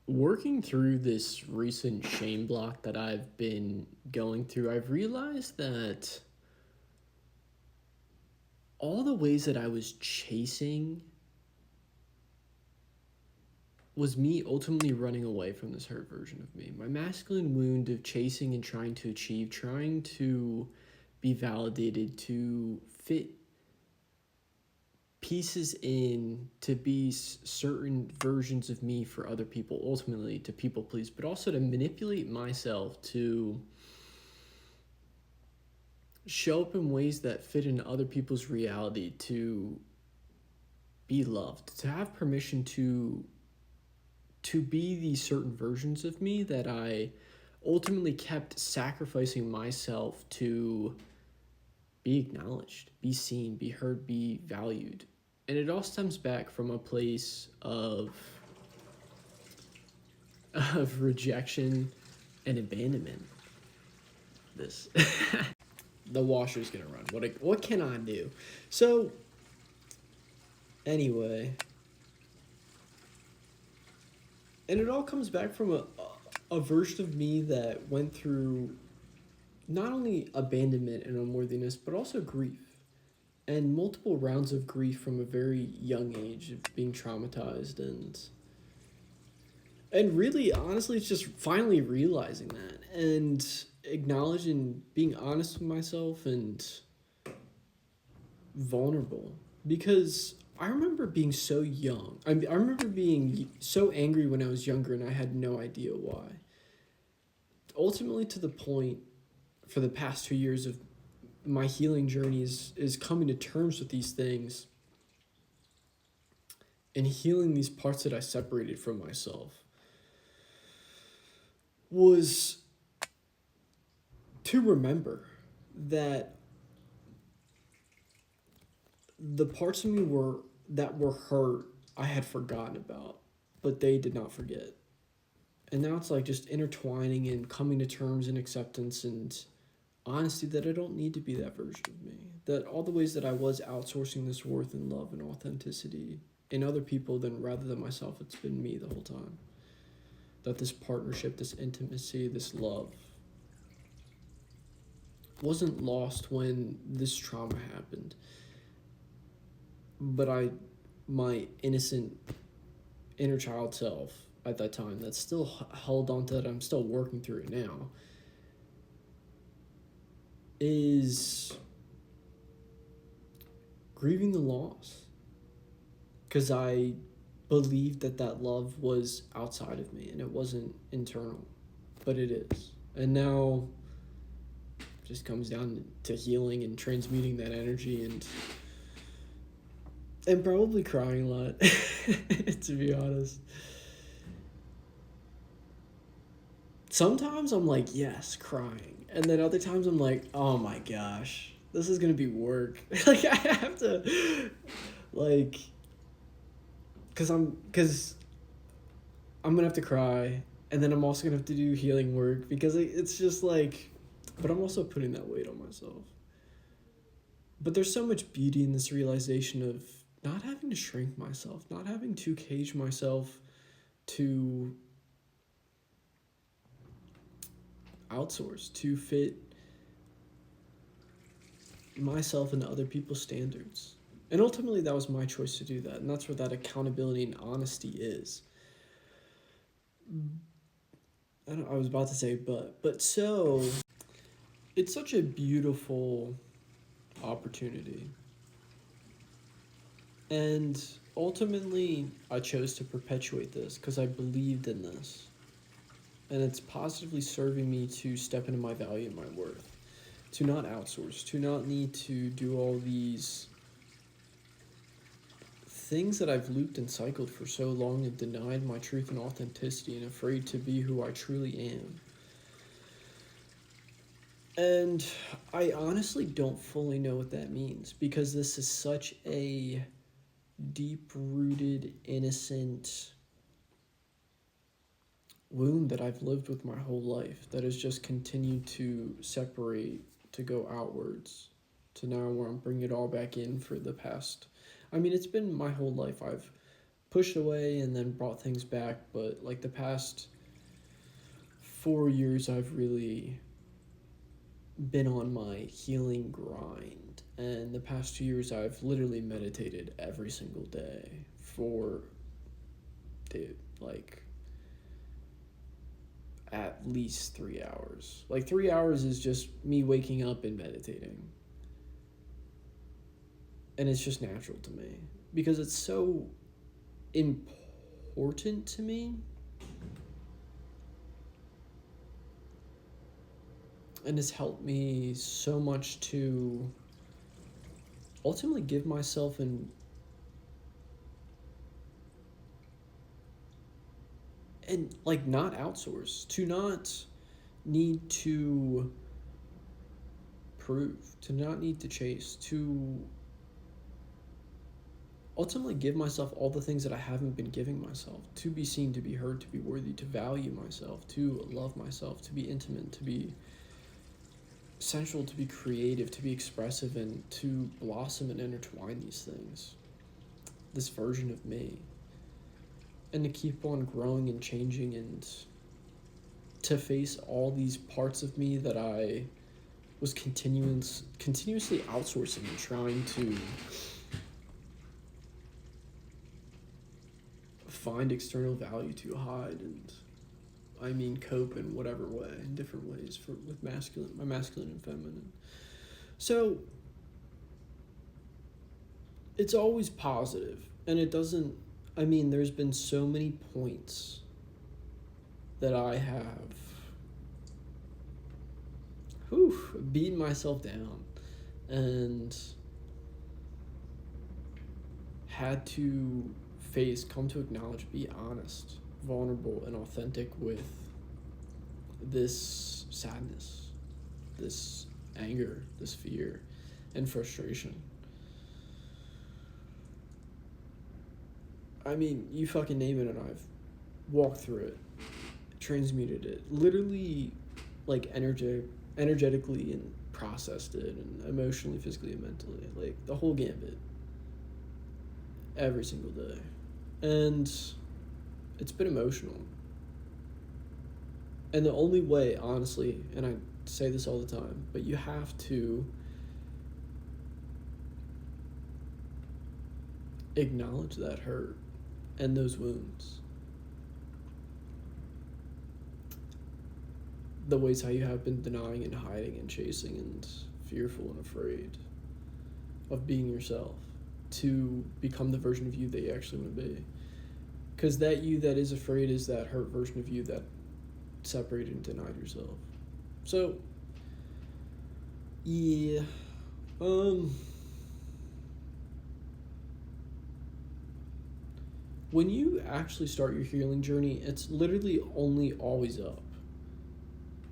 Working through this recent shame block that I've been going through, I've realized that all the ways that I was chasing was me ultimately running away from this hurt version of me. My masculine wound of chasing and trying to achieve, trying to be validated, to fit pieces in to be certain versions of me for other people, ultimately to people please, but also to manipulate myself to show up in ways that fit in other people's reality, to be loved, to have permission to be these certain versions of me that I ultimately kept sacrificing myself to be acknowledged, be seen, be heard, be valued. And it all stems back from a place of rejection and abandonment. This the washer's gonna run. What can I do? So anyway, and it all comes back from a version of me that went through not only abandonment and unworthiness, but also grief. And multiple rounds of grief from a very young age of being traumatized and really honestly it's just finally realizing that and acknowledging being honest with myself and vulnerable because I remember being so young. I remember being so angry when I was younger and I had no idea why. Ultimately, to the point for the past 2 years of my healing journey is coming to terms with these things and healing these parts that I separated from myself was to remember that the parts of me that were hurt I had forgotten about, but they did not forget. And now it's like just intertwining and coming to terms and acceptance and honesty that I don't need to be that version of me. That all the ways that I was outsourcing this worth and love and authenticity in other people than rather than myself, it's been me the whole time. That this partnership, this intimacy, this love wasn't lost when this trauma happened. But my innocent inner child self at that time that still held on to that, I'm still working through it now, is grieving the loss. Because I believed that love was outside of me and it wasn't internal, but it is. And now it just comes down to healing and transmuting that energy and probably crying a lot, to be honest. Sometimes I'm like, yes, crying. And then other times I'm like, oh my gosh, this is going to be work. Like, I have to, like, because I'm going to have to cry. And then I'm also going to have to do healing work because it's just like, but I'm also putting that weight on myself. But there's so much beauty in this realization of not having to shrink myself, not having to cage myself to outsource, to fit myself into other people's standards. And ultimately, that was my choice to do that. And that's where that accountability and honesty is. I was about to say, but so, it's such a beautiful opportunity. And ultimately, I chose to perpetuate this because I believed in this. And it's positively serving me to step into my value and my worth. To not outsource, to not need to do all these things that I've looped and cycled for so long and denied my truth and authenticity and afraid to be who I truly am. And I honestly don't fully know what that means because this is such a deep rooted, innocent wound that I've lived with my whole life that has just continued to separate, to go outwards, to now where I'm bringing it all back in for the past. I mean, it's been my whole life. I've pushed away and then brought things back. But like the past 4 years, I've really been on my healing grind. And the past 2 years, I've literally meditated every single day for, dude, like at least 3 hours. Like 3 hours is just me waking up and meditating. And it's just natural to me because it's so important to me. And it's helped me so much to ultimately give myself and like not outsource, to not need to prove, to not need to chase, to ultimately give myself all the things that I haven't been giving myself, to be seen, to be heard, to be worthy, to value myself, to love myself, to be intimate, to be sensual, to be creative, to be expressive, and to blossom and intertwine these things, this version of me, and to keep on growing and changing, and to face all these parts of me that I was continuously outsourcing and trying to find external value to hide and cope in whatever way, in different ways with my masculine and feminine. So it's always positive, and it doesn't. There's been so many points that I have, beaten myself down, and had to come to acknowledge, be honest, vulnerable, and authentic with this sadness, this anger, this fear, and frustration. You fucking name it, and I've walked through it, transmuted it, literally, like energetically, and processed it, and emotionally, physically, and mentally, like the whole gambit, every single day. And it's been emotional. And the only way, honestly, and I say this all the time, but you have to acknowledge that hurt and those wounds. The ways how you have been denying and hiding and chasing and fearful and afraid of being yourself to become the version of you that you actually want to be. Because that you that is afraid is that hurt version of you that separated and denied yourself. So, yeah. When you actually start your healing journey, it's literally only always up.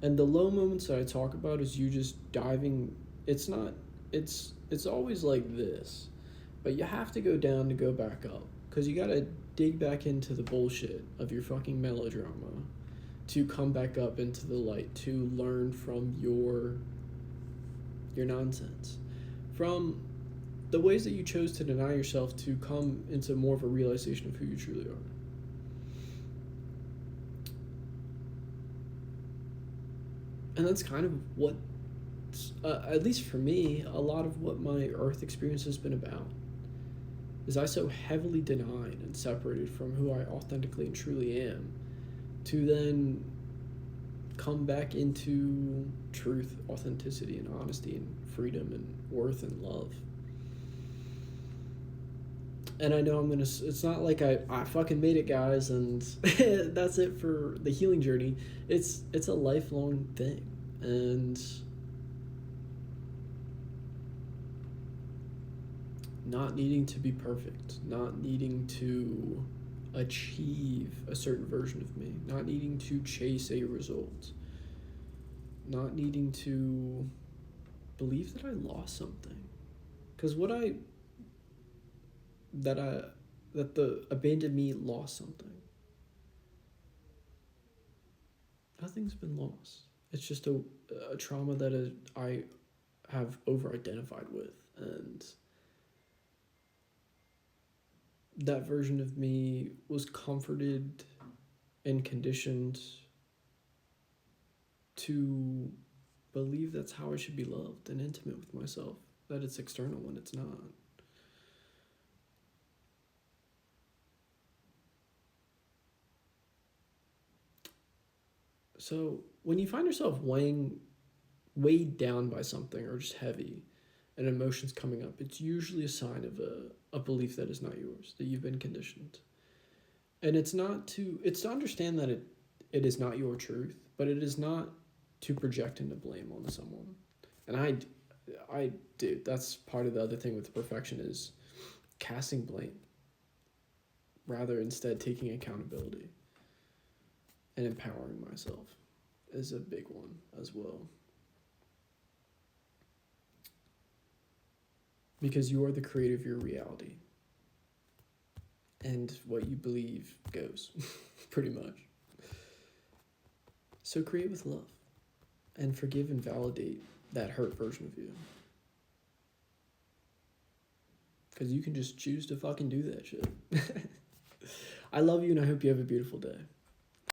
And the low moments that I talk about is you just diving. It's always like this. But you have to go down to go back up. Because you gotta dig back into the bullshit of your fucking melodrama to come back up into the light, to learn from your nonsense. From the ways that you chose to deny yourself to come into more of a realization of who you truly are. And that's kind of what, at least for me, a lot of what my earth experience has been about. Is I so heavily denied and separated from who I authentically and truly am, to then come back into truth, authenticity, and honesty, and freedom, and worth, and love. And I know it's not like I fucking made it, guys, and that's it for the healing journey. It's a lifelong thing, and not needing to be perfect, not needing to achieve a certain version of me, not needing to chase a result, not needing to believe that I lost something. Because that the abandoned me lost something. Nothing's been lost. It's just a trauma that I have over-identified with, and that version of me was comforted and conditioned to believe that's how I should be loved and intimate with myself, that it's external when it's not. So when you find yourself weighed down by something or just heavy and emotions coming up, it's usually a sign of a belief that is not yours, that you've been conditioned. And it's to understand that it is not your truth, but it is not to project and to blame on someone. And I do. That's part of the other thing with perfection is casting blame, rather instead taking accountability and empowering myself is a big one as well. Because you are the creator of your reality. And what you believe goes, pretty much. So create with love and forgive and validate that hurt version of you. Because you can just choose to fucking do that shit. I love you and I hope you have a beautiful day.